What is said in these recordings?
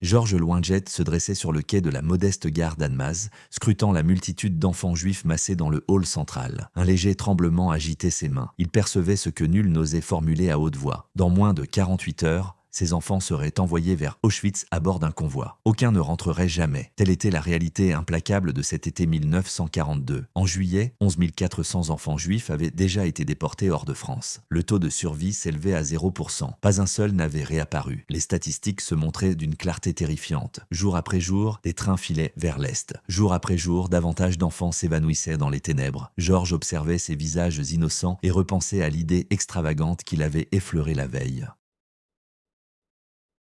Georges Loinget se dressait sur le quai de la modeste gare d'Annemasse, scrutant la multitude d'enfants juifs massés dans le hall central. Un léger tremblement agitait ses mains. Il percevait ce que nul n'osait formuler à haute voix. Dans moins de 48 heures, ces enfants seraient envoyés vers Auschwitz à bord d'un convoi. Aucun ne rentrerait jamais. Telle était la réalité implacable de cet été 1942. En juillet, 11 400 enfants juifs avaient déjà été déportés hors de France. Le taux de survie s'élevait à 0%. Pas un seul n'avait réapparu. Les statistiques se montraient d'une clarté terrifiante. Jour après jour, des trains filaient vers l'Est. Jour après jour, davantage d'enfants s'évanouissaient dans les ténèbres. Georges observait ces visages innocents et repensait à l'idée extravagante qu'il avait effleurée la veille.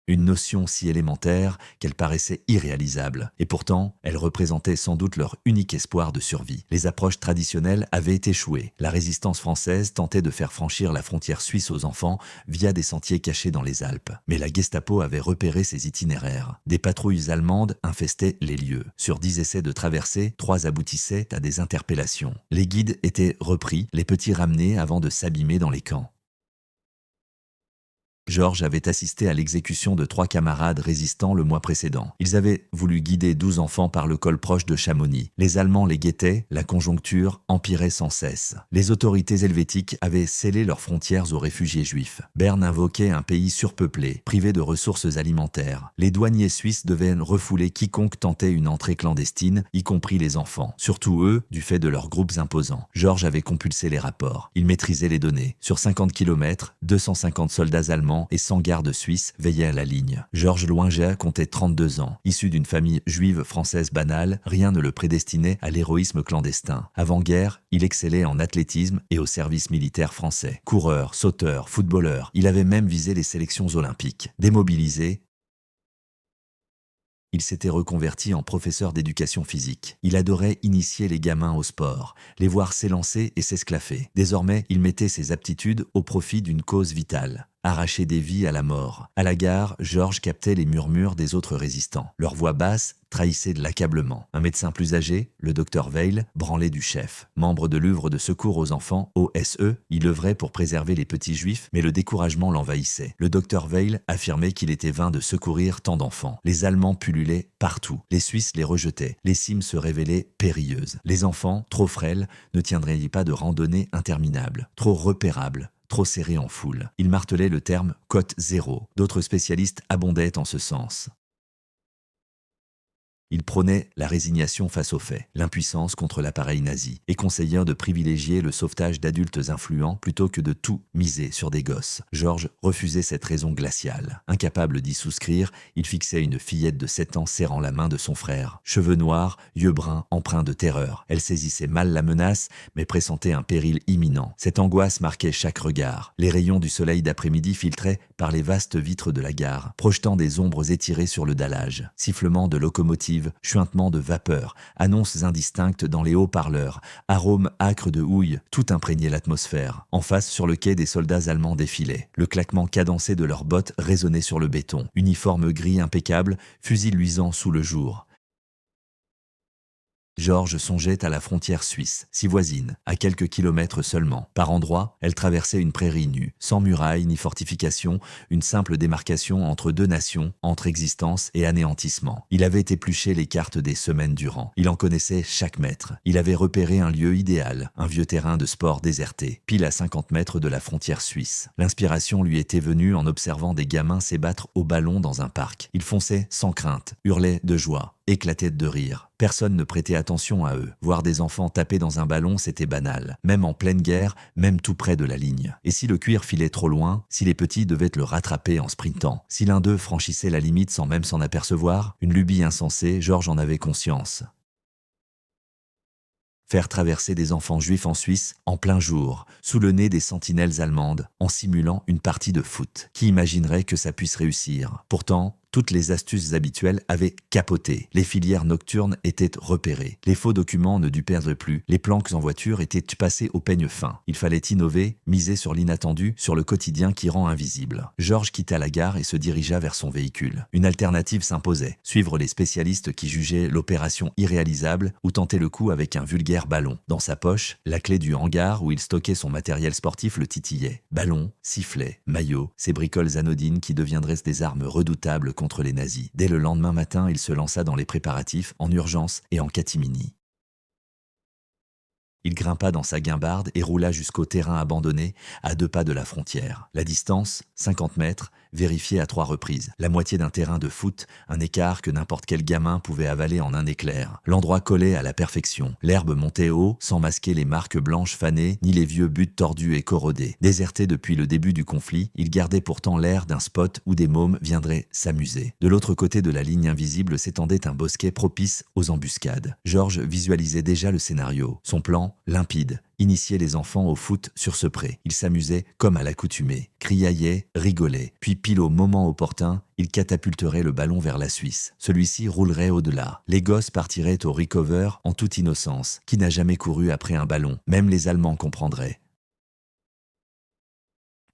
Une notion si élémentaire qu'elle paraissait irréalisable. Et pourtant, elle représentait sans doute leur unique espoir de survie. Les approches traditionnelles avaient échoué. La résistance française tentait de faire franchir la frontière suisse aux enfants via des sentiers cachés dans les Alpes. Mais la Gestapo avait repéré ces itinéraires. Des patrouilles allemandes infestaient les lieux. Sur 10 essais de traversée, 3 aboutissaient à des interpellations. Les guides étaient repris, les petits ramenés avant de s'abîmer dans les camps. Georges avait assisté à l'exécution de 3 camarades résistants le mois précédent. Ils avaient voulu guider 12 enfants par le col proche de Chamonix. Les Allemands les guettaient, la conjoncture empirait sans cesse. Les autorités helvétiques avaient scellé leurs frontières aux réfugiés juifs. Berne invoquait un pays surpeuplé, privé de ressources alimentaires. Les douaniers suisses devaient refouler quiconque tentait une entrée clandestine, y compris les enfants. Surtout eux, du fait de leurs groupes imposants. Georges avait compulsé les rapports. Il maîtrisait les données. Sur 50 km, 250 soldats allemands et 100 gardes suisses veillaient à la ligne. Georges Loinget comptait 32 ans. Issu d'une famille juive française banale, rien ne le prédestinait à l'héroïsme clandestin. Avant-guerre, il excellait en athlétisme et au service militaire français. Coureur, sauteur, footballeur, il avait même visé les sélections olympiques. Démobilisé, il s'était reconverti en professeur d'éducation physique. Il adorait initier les gamins au sport, les voir s'élancer et s'esclaffer. Désormais, il mettait ses aptitudes au profit d'une cause vitale. Arracher des vies à la mort. À la gare, Georges captait les murmures des autres résistants. Leur voix basse trahissait de l'accablement. Un médecin plus âgé, le docteur Veil, branlait du chef. Membre de l'œuvre de secours aux enfants, OSE, il œuvrait pour préserver les petits juifs, mais le découragement l'envahissait. Le docteur Veil affirmait qu'il était vain de secourir tant d'enfants. Les Allemands pullulaient partout. Les Suisses les rejetaient. Les cimes se révélaient périlleuses. Les enfants, trop frêles, ne tiendraient pas de randonnées interminables. Trop repérables. Trop serré en foule. Il martelait le terme « cote zéro ». D'autres spécialistes abondaient en ce sens. Il prônait la résignation face aux faits, l'impuissance contre l'appareil nazi, et conseillait de privilégier le sauvetage d'adultes influents plutôt que de tout miser sur des gosses. Georges refusait cette raison glaciale. Incapable d'y souscrire, il fixait une fillette de 7 ans serrant la main de son frère. Cheveux noirs, yeux bruns, empreints de terreur. Elle saisissait mal la menace, mais pressentait un péril imminent. Cette angoisse marquait chaque regard. Les rayons du soleil d'après-midi filtraient par les vastes vitres de la gare, projetant des ombres étirées sur le dallage. Sifflement de locomotives, chuintement de vapeur, annonces indistinctes dans les haut-parleurs, arômes âcres de houille, tout imprégnait l'atmosphère. En face, sur le quai, des soldats allemands défilaient. Le claquement cadencé de leurs bottes résonnait sur le béton. Uniforme gris impeccable, fusil luisant sous le jour. Georges songeait à la frontière suisse, si voisine, à quelques kilomètres seulement. Par endroits, elle traversait une prairie nue, sans murailles ni fortifications, une simple démarcation entre deux nations, entre existence et anéantissement. Il avait épluché les cartes des semaines durant. Il en connaissait chaque mètre. Il avait repéré un lieu idéal, un vieux terrain de sport déserté, pile à 50 mètres de la frontière suisse. L'inspiration lui était venue en observant des gamins s'ébattre au ballon dans un parc. Ils fonçaient sans crainte, hurlaient de joie, éclataient de rire. Personne ne prêtait attention à eux. Voir des enfants taper dans un ballon, c'était banal. Même en pleine guerre, même tout près de la ligne. Et si le cuir filait trop loin, si les petits devaient le rattraper en sprintant, si l'un d'eux franchissait la limite sans même s'en apercevoir, une lubie insensée, Georges en avait conscience. Faire traverser des enfants juifs en Suisse, en plein jour, sous le nez des sentinelles allemandes, en simulant une partie de foot. Qui imaginerait que ça puisse réussir? Pourtant, toutes les astuces habituelles avaient capoté. Les filières nocturnes étaient repérées. Les faux documents ne dupèrent plus. Les planques en voiture étaient passées au peigne fin. Il fallait innover, miser sur l'inattendu, sur le quotidien qui rend invisible. Georges quitta la gare et se dirigea vers son véhicule. Une alternative s'imposait. Suivre les spécialistes qui jugeaient l'opération irréalisable ou tenter le coup avec un vulgaire ballon. Dans sa poche, la clé du hangar où il stockait son matériel sportif le titillait. Ballon, sifflet, maillot, ces bricoles anodines qui deviendraient des armes redoutables contre contre les nazis. Dès le lendemain matin, il se lança dans les préparatifs, en urgence et en catimini. Il grimpa dans sa guimbarde et roula jusqu'au terrain abandonné, à 2 pas de la frontière. La distance, 50 mètres, vérifiée à 3 reprises. La moitié d'un terrain de foot, un écart que n'importe quel gamin pouvait avaler en un éclair. L'endroit collait à la perfection. L'herbe montait haut, sans masquer les marques blanches fanées, ni les vieux buts tordus et corrodés. Déserté depuis le début du conflit, il gardait pourtant l'air d'un spot où des mômes viendraient s'amuser. De l'autre côté de la ligne invisible s'étendait un bosquet propice aux embuscades. Georges visualisait déjà le scénario. Son plan, limpide, initier les enfants au foot sur ce pré. Il s'amusait comme à l'accoutumée, criaillait, rigolait, puis pile au moment opportun, il catapulterait le ballon vers la Suisse. Celui-ci roulerait au-delà. Les gosses partiraient au recover en toute innocence. Qui n'a jamais couru après un ballon? Même les Allemands comprendraient.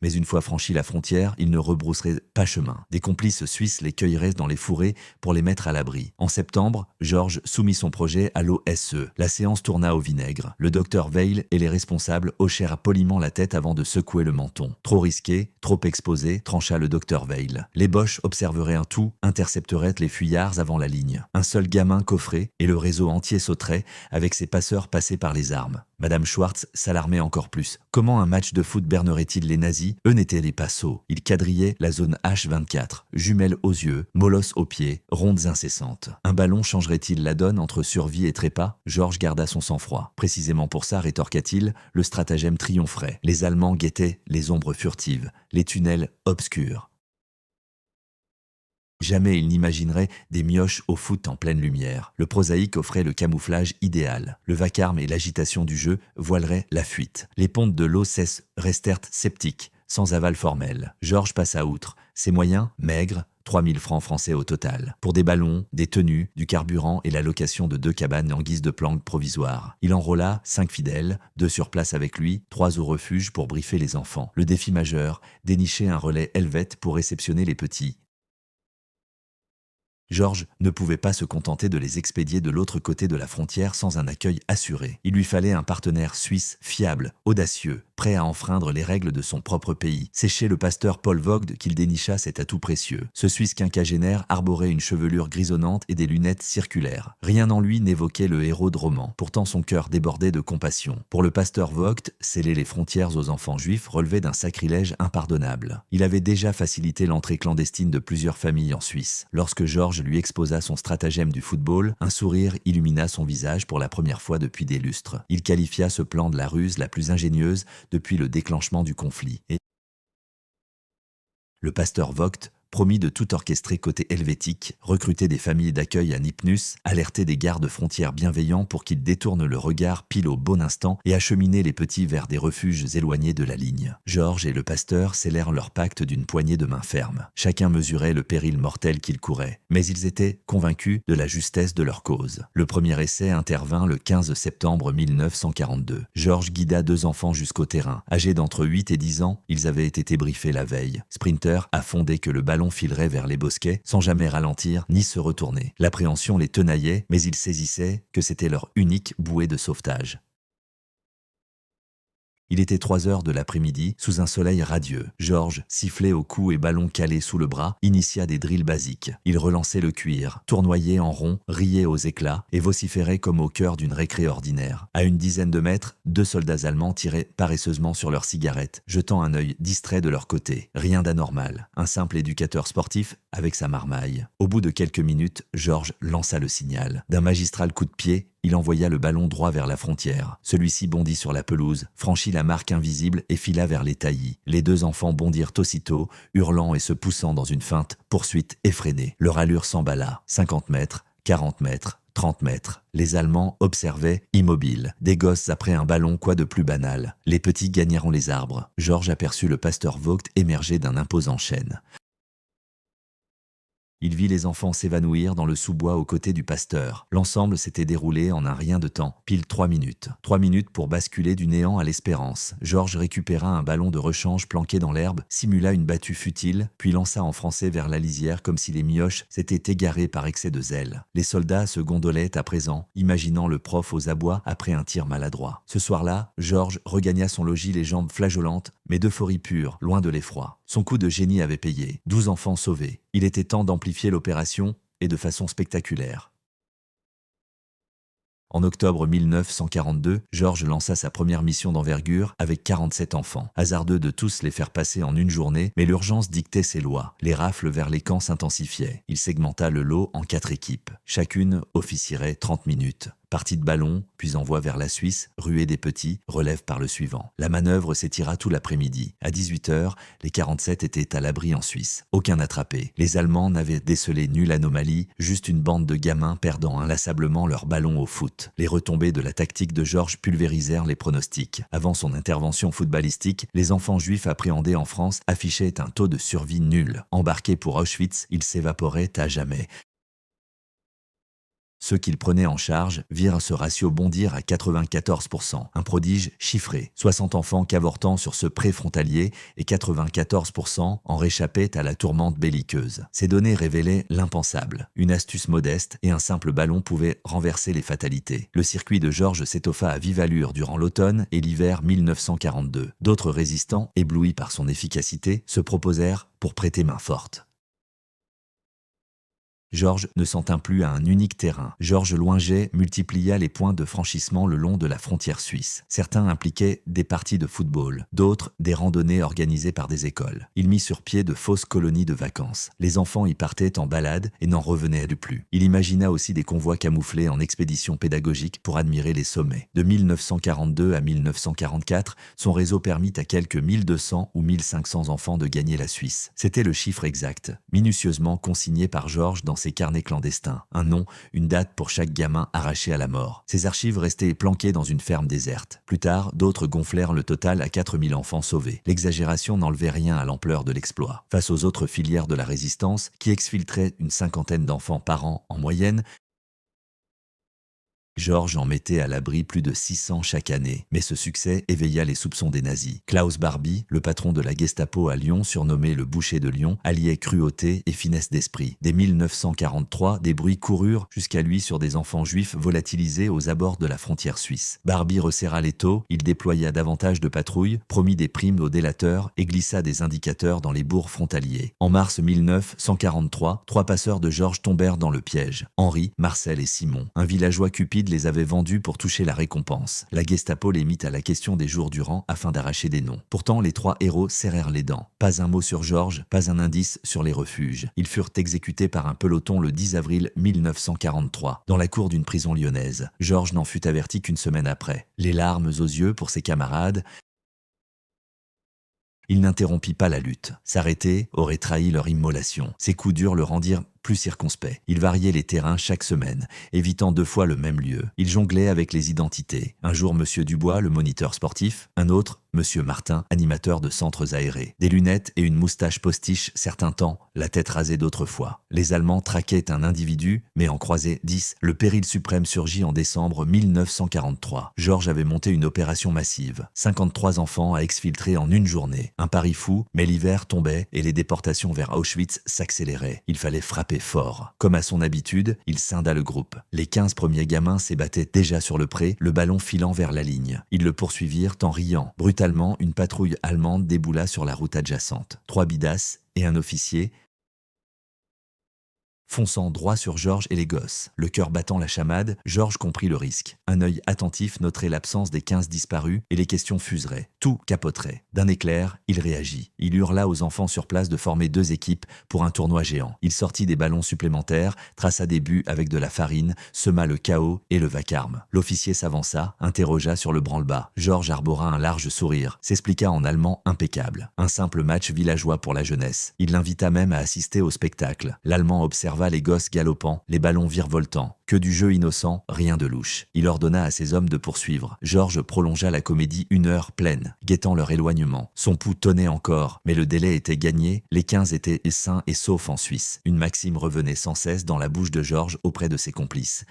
Mais une fois franchi la frontière, ils ne rebrousseraient pas chemin. Des complices suisses les cueilleraient dans les fourrés pour les mettre à l'abri. En septembre, Georges soumit son projet à l'OSE. La séance tourna au vinaigre. Le docteur Weil et les responsables hochèrent poliment la tête avant de secouer le menton. Trop risqué, trop exposé, trancha le docteur Weil. Les Boches observeraient un tout, intercepteraient les fuyards avant la ligne. Un seul gamin coffrait et le réseau entier sauterait avec ses passeurs passés par les armes. Madame Schwartz s'alarmait encore plus. Comment un match de foot bernerait-il les nazis? Eux n'étaient les pas sots. Ils quadrillaient la zone H24, jumelles aux yeux, molosses aux pieds, rondes incessantes. Un ballon changerait-il la donne entre survie et trépas? Georges garda son sang-froid. Précisément pour ça, rétorqua-t-il, le stratagème triompherait. Les Allemands guettaient les ombres furtives, les tunnels obscurs. Jamais il n'imaginerait des mioches au foot en pleine lumière. Le prosaïque offrait le camouflage idéal. Le vacarme et l'agitation du jeu voileraient la fuite. Les pontes de l'eau restèrent sceptiques, sans aval formel. Georges passa outre. Ses moyens, maigres, 3000 francs français au total. Pour des ballons, des tenues, du carburant et la location de 2 cabanes en guise de planque provisoire. Il enrôla 5 fidèles, 2 sur place avec lui, 3 au refuge pour briefer les enfants. Le défi majeur, dénicher un relais helvète pour réceptionner les petits. Georges ne pouvait pas se contenter de les expédier de l'autre côté de la frontière sans un accueil assuré. Il lui fallait un partenaire suisse fiable, audacieux, prêt à enfreindre les règles de son propre pays. C'est chez le pasteur Paul Vogt qu'il dénicha cet atout précieux. Ce Suisse quinquagénaire arborait une chevelure grisonnante et des lunettes circulaires. Rien en lui n'évoquait le héros de roman. Pourtant son cœur débordait de compassion. Pour le pasteur Vogt, sceller les frontières aux enfants juifs relevait d'un sacrilège impardonnable. Il avait déjà facilité l'entrée clandestine de plusieurs familles en Suisse. Lorsque Georges lui exposa son stratagème du football, un sourire illumina son visage pour la première fois depuis des lustres. Il qualifia ce plan de la ruse la plus ingénieuse depuis le déclenchement du conflit. Et le pasteur Vogt promit de tout orchestrer côté helvétique, recruter des familles d'accueil à Nipnus, alerter des gardes frontières bienveillants pour qu'ils détournent le regard pile au bon instant et acheminer les petits vers des refuges éloignés de la ligne. Georges et le pasteur scellèrent leur pacte d'une poignée de main ferme. Chacun mesurait le péril mortel qu'ils couraient, mais ils étaient convaincus de la justesse de leur cause. Le premier essai intervint le 15 septembre 1942. Georges guida 2 enfants jusqu'au terrain. Âgés d'entre 8 et 10 ans, ils avaient été briefés la veille. Sprinter a fondé que le ballon filerait vers les bosquets sans jamais ralentir ni se retourner. L'appréhension les tenaillait, mais ils saisissaient que c'était leur unique bouée de sauvetage. Il était 3 heures de l'après-midi, sous un soleil radieux. Georges, sifflet au cou et ballon calé sous le bras, initia des drills basiques. Il relançait le cuir, tournoyait en rond, riait aux éclats et vociférait comme au cœur d'une récré ordinaire. À une dizaine de mètres, 2 soldats allemands tiraient paresseusement sur leurs cigarettes, jetant un œil distrait de leur côté. Rien d'anormal. Un simple éducateur sportif avec sa marmaille. Au bout de quelques minutes, Georges lança le signal. D'un magistral coup de pied, il envoya le ballon droit vers la frontière. Celui-ci bondit sur la pelouse, franchit la marque invisible et fila vers les taillis. Les 2 enfants bondirent aussitôt, hurlant et se poussant dans une feinte poursuite effrénée. Leur allure s'emballa. 50 mètres, 40 mètres, 30 mètres. Les Allemands observaient, immobiles. Des gosses après un ballon, quoi de plus banal. Les petits gagneront les arbres. Georges aperçut le pasteur Vogt émerger d'un imposant chêne. Il vit les enfants s'évanouir dans le sous-bois aux côtés du pasteur. L'ensemble s'était déroulé en un rien de temps, pile 3 minutes. 3 minutes pour basculer du néant à l'espérance. Georges récupéra un ballon de rechange planqué dans l'herbe, simula une battue futile, puis lança en français vers la lisière comme si les mioches s'étaient égarés par excès de zèle. Les soldats se gondolaient à présent, imaginant le prof aux abois après un tir maladroit. Ce soir-là, Georges regagna son logis les jambes flageolantes, mais d'euphorie pure, loin de l'effroi. Son coup de génie avait payé. 12 enfants sauvés. Il était temps d'amplifier l'opération, et de façon spectaculaire. En octobre 1942, Georges lança sa première mission d'envergure avec 47 enfants. Hasardeux de tous les faire passer en une journée, mais l'urgence dictait ses lois. Les rafles vers les camps s'intensifiaient. Il segmenta le lot en 4 équipes. Chacune officierait 30 minutes. Partie de ballon, puis envoi vers la Suisse, ruée des petits, relève par le suivant. La manœuvre s'étira tout l'après-midi. À 18h, les 47 étaient à l'abri en Suisse. Aucun attrapé. Les Allemands n'avaient décelé nulle anomalie, juste une bande de gamins perdant inlassablement leur ballon au foot. Les retombées de la tactique de Georges pulvérisèrent les pronostics. Avant son intervention footballistique, les enfants juifs appréhendés en France affichaient un taux de survie nul. Embarqués pour Auschwitz, ils s'évaporaient à jamais. Ceux qu'il prenait en charge virent ce ratio bondir à 94%, un prodige chiffré. 60 enfants cavortant sur ce pré frontalier et 94% en réchappaient à la tourmente belliqueuse. Ces données révélaient l'impensable. Une astuce modeste et un simple ballon pouvaient renverser les fatalités. Le circuit de Georges s'étoffa à vive allure durant l'automne et l'hiver 1942. D'autres résistants, éblouis par son efficacité, se proposèrent pour prêter main forte. Georges ne s'en tint plus à un unique terrain. Georges Loinget multiplia les points de franchissement le long de la frontière suisse. Certains impliquaient des parties de football, d'autres des randonnées organisées par des écoles. Il mit sur pied de fausses colonies de vacances. Les enfants y partaient en balade et n'en revenaient plus. Il imagina aussi des convois camouflés en expéditions pédagogiques pour admirer les sommets. De 1942 à 1944, son réseau permit à quelques 1200 ou 1500 enfants de gagner la Suisse. C'était le chiffre exact, minutieusement consigné par Georges dans ses carnets clandestins. Un nom, une date pour chaque gamin arraché à la mort. Ces archives restaient planquées dans une ferme déserte. Plus tard, d'autres gonflèrent le total à 4000 enfants sauvés. L'exagération n'enlevait rien à l'ampleur de l'exploit. Face aux autres filières de la résistance, qui exfiltraient une 50aine d'enfants par an en moyenne, Georges en mettait à l'abri plus de 600 chaque année, mais ce succès éveilla les soupçons des nazis. Klaus Barbie, le patron de la Gestapo à Lyon, surnommé le boucher de Lyon, alliait cruauté et finesse d'esprit. Dès 1943, des bruits coururent jusqu'à lui sur des enfants juifs volatilisés aux abords de la frontière suisse. Barbie resserra l'étau, il déploya davantage de patrouilles, promit des primes aux délateurs et glissa des indicateurs dans les bourgs frontaliers. En mars 1943, 3 passeurs de Georges tombèrent dans le piège. Henri, Marcel et Simon. Un villageois cupide les avait vendus pour toucher la récompense. La Gestapo les mit à la question des jours durant afin d'arracher des noms. Pourtant, les 3 héros serrèrent les dents. Pas un mot sur Georges, pas un indice sur les refuges. Ils furent exécutés par un peloton le 10 avril 1943, dans la cour d'une prison lyonnaise. Georges n'en fut averti qu'une semaine après. Les larmes aux yeux pour ses camarades, il n'interrompit pas la lutte. S'arrêter aurait trahi leur immolation. Ses coups durs le rendirent plus circonspect. Il variait les terrains chaque semaine, évitant 2 fois le même lieu. Il jonglait avec les identités. Un jour, Monsieur Dubois, le moniteur sportif. Un autre, Monsieur Martin, animateur de centres aérés. Des lunettes et une moustache postiche certains temps, la tête rasée d'autres fois. Les Allemands traquaient un individu, mais en croisaient 10. Le péril suprême surgit en décembre 1943. Georges avait monté une opération massive. 53 enfants à exfiltrer en une journée. Un pari fou, mais l'hiver tombait et les déportations vers Auschwitz s'accéléraient. Il fallait frapper fort. Comme à son habitude, il scinda le groupe. Les 15 premiers gamins s'ébattaient déjà sur le pré, le ballon filant vers la ligne. Ils le poursuivirent en riant. Brutalement, une patrouille allemande déboula sur la route adjacente. 3 bidasses et un officier, fonçant droit sur Georges et les gosses. Le cœur battant la chamade, Georges comprit le risque. Un œil attentif noterait l'absence des 15 disparus et les questions fuseraient. Tout capoterait. D'un éclair, il réagit. Il hurla aux enfants sur place de former 2 équipes pour un tournoi géant. Il sortit des ballons supplémentaires, traça des buts avec de la farine, sema le chaos et le vacarme. L'officier s'avança, interrogea sur le branle-bas. Georges arbora un large sourire, s'expliqua en allemand impeccable. Un simple match villageois pour la jeunesse. Il l'invita même à assister au spectacle. L'Allemand observa les gosses galopants, les ballons virevoltants. Que du jeu innocent, rien de louche. Il ordonna à ses hommes de poursuivre. Georges prolongea la comédie 1 heure pleine, guettant leur éloignement. Son pouls tonnait encore, mais le délai était gagné, les 15 étaient sains et saufs en Suisse. Une maxime revenait sans cesse dans la bouche de Georges auprès de ses complices.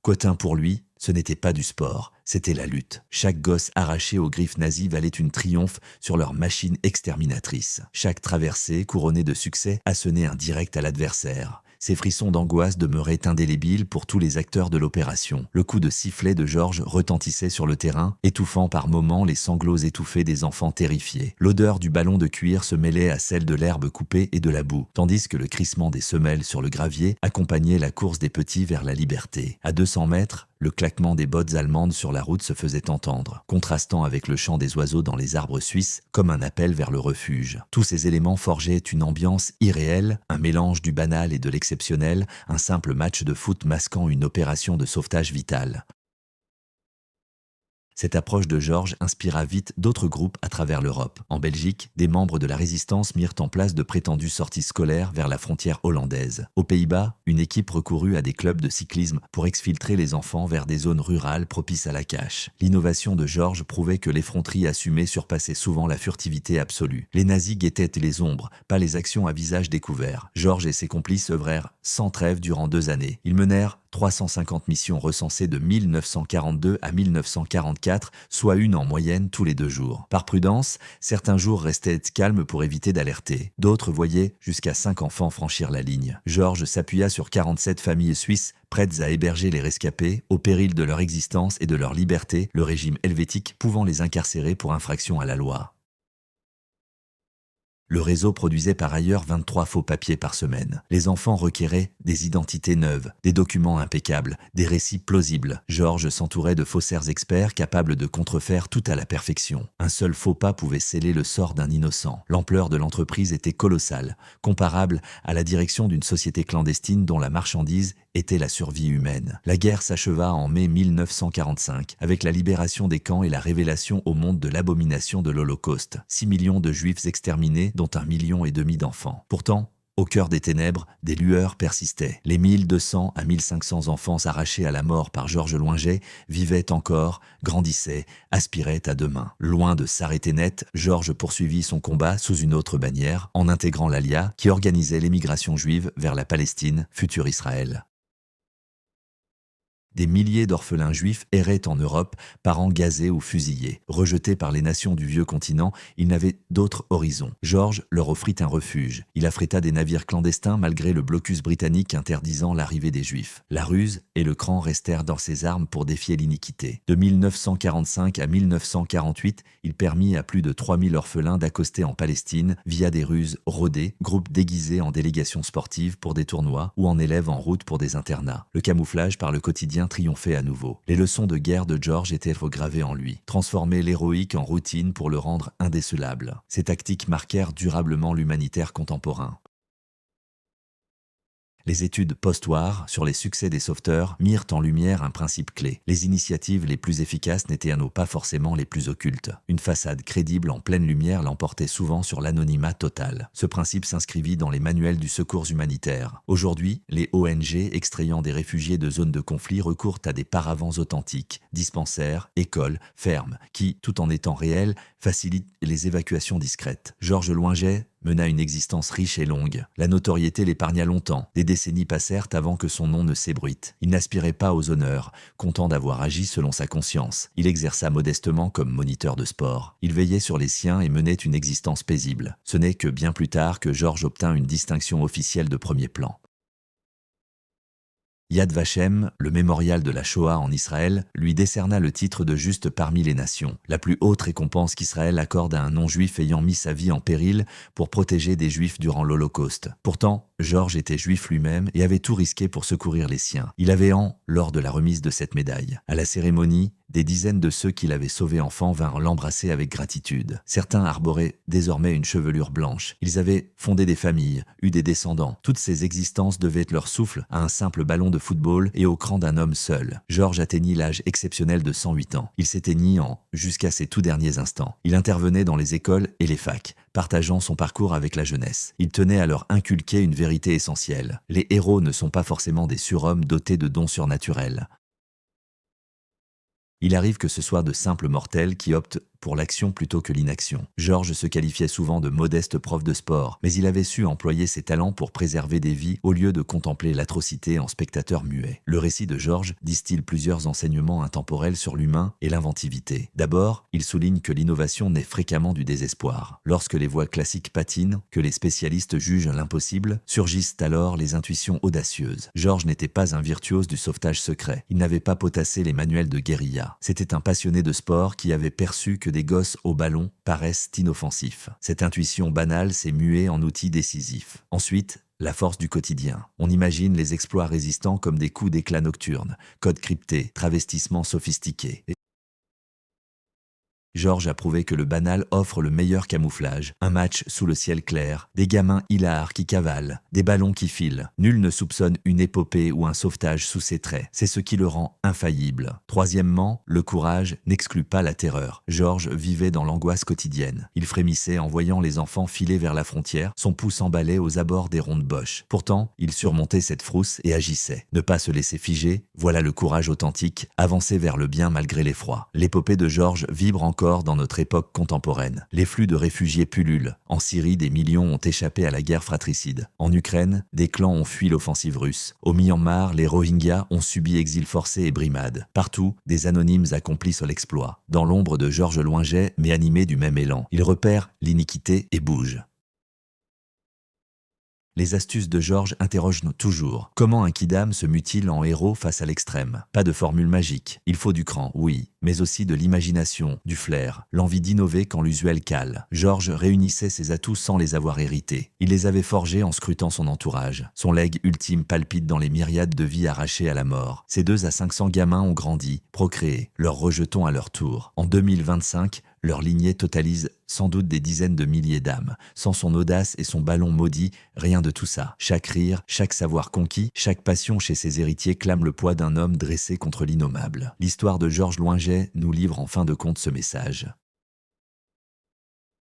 Cotin pour lui, ce n'était pas du sport, c'était la lutte. Chaque gosse arraché aux griffes nazies valait une triomphe sur leur machine exterminatrice. Chaque traversée, couronnée de succès, assonnait un direct à l'adversaire. Ces frissons d'angoisse demeuraient indélébiles pour tous les acteurs de l'opération. Le coup de sifflet de Georges retentissait sur le terrain, étouffant par moments les sanglots étouffés des enfants terrifiés. L'odeur du ballon de cuir se mêlait à celle de l'herbe coupée et de la boue, tandis que le crissement des semelles sur le gravier accompagnait la course des petits vers la liberté. À 200 mètres, le claquement des bottes allemandes sur la route se faisait entendre, contrastant avec le chant des oiseaux dans les arbres suisses, comme un appel vers le refuge. Tous ces éléments forgeaient une ambiance irréelle, un mélange du banal et de l'exceptionnel, un simple match de foot masquant une opération de sauvetage vital. Cette approche de Georges inspira vite d'autres groupes à travers l'Europe. En Belgique, des membres de la résistance mirent en place de prétendues sorties scolaires vers la frontière hollandaise. Aux Pays-Bas, une équipe recourut à des clubs de cyclisme pour exfiltrer les enfants vers des zones rurales propices à la cache. L'innovation de Georges prouvait que l'effronterie assumée surpassait souvent la furtivité absolue. Les nazis guettaient les ombres, pas les actions à visage découvert. Georges et ses complices œuvrèrent sans trêve durant 2 années. Ils menèrent 350 missions recensées de 1942 à 1944, soit une en moyenne tous les 2 jours. Par prudence, certains jours restaient calmes pour éviter d'alerter. D'autres voyaient jusqu'à 5 enfants franchir la ligne. Georges s'appuya sur 47 familles suisses prêtes à héberger les rescapés, au péril de leur existence et de leur liberté, le régime helvétique pouvant les incarcérer pour infraction à la loi. Le réseau produisait par ailleurs 23 faux papiers par semaine. Les enfants requéraient des identités neuves, des documents impeccables, des récits plausibles. Georges s'entourait de faussaires experts capables de contrefaire tout à la perfection. Un seul faux pas pouvait sceller le sort d'un innocent. L'ampleur de l'entreprise était colossale, comparable à la direction d'une société clandestine dont la marchandise était la survie humaine. La guerre s'acheva en mai 1945, avec la libération des camps et la révélation au monde de l'abomination de l'Holocauste. 6 millions de Juifs exterminés, dont 1,5 million d'enfants. Pourtant, au cœur des ténèbres, des lueurs persistaient. Les 1200 à 1500 enfants arrachés à la mort par Georges Loinget vivaient encore, grandissaient, aspiraient à demain. Loin de s'arrêter net, Georges poursuivit son combat sous une autre bannière, en intégrant l'ALIA, qui organisait l'émigration juive vers la Palestine, futur Israël. Des milliers d'orphelins juifs erraient en Europe, parents gazés ou fusillés. Rejetés par les nations du vieux continent, ils n'avaient d'autre horizon. Georges leur offrit un refuge. Il affréta des navires clandestins malgré le blocus britannique interdisant l'arrivée des Juifs. La ruse et le cran restèrent dans ses armes pour défier l'iniquité. De 1945 à 1948, il permit à plus de 3000 orphelins d'accoster en Palestine via des ruses rodées, groupes déguisés en délégations sportives pour des tournois ou en élèves en route pour des internats. Le camouflage par le quotidien triomphait à nouveau. Les leçons de guerre de Georges étaient regravées en lui, transformer l'héroïque en routine pour le rendre indécelable. Ces tactiques marquèrent durablement l'humanitaire contemporain. Les études post-war sur les succès des sauveteurs mirent en lumière un principe clé. Les initiatives les plus efficaces n'étaient à nos pas forcément les plus occultes. Une façade crédible en pleine lumière l'emportait souvent sur l'anonymat total. Ce principe s'inscrivit dans les manuels du secours humanitaire. Aujourd'hui, les ONG extrayant des réfugiés de zones de conflit recourent à des paravents authentiques, dispensaires, écoles, fermes, qui, tout en étant réels, facilitent les évacuations discrètes. Georges Loinget mena une existence riche et longue. La notoriété l'épargna longtemps. Des décennies passèrent avant que son nom ne s'ébruite. Il n'aspirait pas aux honneurs, content d'avoir agi selon sa conscience. Il exerça modestement comme moniteur de sport. Il veillait sur les siens et menait une existence paisible. Ce n'est que bien plus tard que Georges obtint une distinction officielle de premier plan. Yad Vashem, le mémorial de la Shoah en Israël, lui décerna le titre de juste parmi les nations, la plus haute récompense qu'Israël accorde à un non-juif ayant mis sa vie en péril pour protéger des juifs durant l'Holocauste. Pourtant, Georges était juif lui-même et avait tout risqué pour secourir les siens. Il avait lors de la remise de cette médaille. À la cérémonie, des dizaines de ceux qui l'avaient sauvé enfant vinrent l'embrasser avec gratitude. Certains arboraient désormais une chevelure blanche. Ils avaient fondé des familles, eu des descendants. Toutes ces existences devaient leur souffle à un simple ballon de football et au cran d'un homme seul. Georges atteignit l'âge exceptionnel de 108 ans. Il s'éteignit jusqu'à ses tout derniers instants. Il intervenait dans les écoles et les facs, partageant son parcours avec la jeunesse. Il tenait à leur inculquer une vérité essentielle. Les héros ne sont pas forcément des surhommes dotés de dons surnaturels. Il arrive que ce soit de simples mortels qui optent pour l'action plutôt que l'inaction. Georges se qualifiait souvent de modeste prof de sport, mais il avait su employer ses talents pour préserver des vies au lieu de contempler l'atrocité en spectateur muet. Le récit de Georges distille plusieurs enseignements intemporels sur l'humain et l'inventivité. D'abord, il souligne que l'innovation naît fréquemment du désespoir. Lorsque les voies classiques patinent, que les spécialistes jugent l'impossible, surgissent alors les intuitions audacieuses. Georges n'était pas un virtuose du sauvetage secret. Il n'avait pas potassé les manuels de guérilla. C'était un passionné de sport qui avait perçu que des gosses au ballon paraissent inoffensifs. Cette intuition banale s'est muée en outil décisif. Ensuite, la force du quotidien. On imagine les exploits résistants comme des coups d'éclat nocturnes, codes cryptés, travestissements sophistiqués. Georges a prouvé que le banal offre le meilleur camouflage. Un match sous le ciel clair, des gamins hilars qui cavalent, des ballons qui filent. Nul ne soupçonne une épopée ou un sauvetage sous ses traits. C'est ce qui le rend infaillible. Troisièmement, le courage n'exclut pas la terreur. Georges vivait dans l'angoisse quotidienne. Il frémissait en voyant les enfants filer vers la frontière, son pouce emballé aux abords des rondes Bosch. Pourtant, il surmontait cette frousse et agissait. Ne pas se laisser figer, voilà le courage authentique, avancer vers le bien malgré l'effroi. L'épopée de Georges vibre encore dans notre époque contemporaine. Les flux de réfugiés pullulent. En Syrie, des millions ont échappé à la guerre fratricide. En Ukraine, des clans ont fui l'offensive russe. Au Myanmar, les Rohingyas ont subi exil forcé et brimade. Partout, des anonymes accomplissent l'exploit. Dans l'ombre de Georges Loinget, mais animé du même élan, il repère l'iniquité et bouge. Les astuces de Georges interrogent toujours. Comment un kidam se mutile en héros face à l'extrême? Pas de formule magique. Il faut du cran, oui, mais aussi de l'imagination, du flair, l'envie d'innover quand l'usuel cale. Georges réunissait ses atouts sans les avoir hérités. Il les avait forgés en scrutant son entourage. Son legs ultime palpite dans les myriades de vies arrachées à la mort. Ces 200 à 500 gamins ont grandi, procréé, leurs rejetons à leur tour. En 2025, leur lignée totalise sans doute des dizaines de milliers d'âmes. Sans son audace et son ballon maudit, rien de tout ça. Chaque rire, chaque savoir conquis, chaque passion chez ses héritiers clame le poids d'un homme dressé contre l'innommable. L'histoire de Georges Loinget nous livre en fin de compte ce message.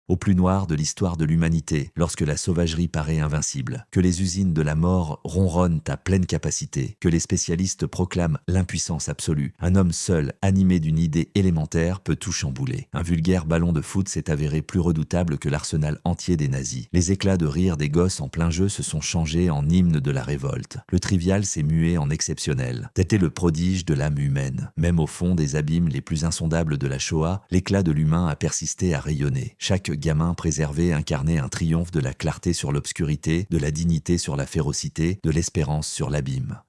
Au plus noir de l'histoire de l'humanité, lorsque la sauvagerie paraît invincible, que les usines de la mort ronronnent à pleine capacité, que les spécialistes proclament l'impuissance absolue, un homme seul, animé d'une idée élémentaire, peut tout chambouler. Un vulgaire ballon de foot s'est avéré plus redoutable que l'arsenal entier des nazis. Les éclats de rire des gosses en plein jeu se sont changés en hymne de la révolte. Le trivial s'est mué en exceptionnel. C'était le prodige de l'âme humaine. Même au fond des abîmes les plus insondables de la Shoah, l'éclat de l'humain a persisté à rayonner. Chaque gamin préservé incarnait un triomphe de la clarté sur l'obscurité, de la dignité sur la férocité, de l'espérance sur l'abîme.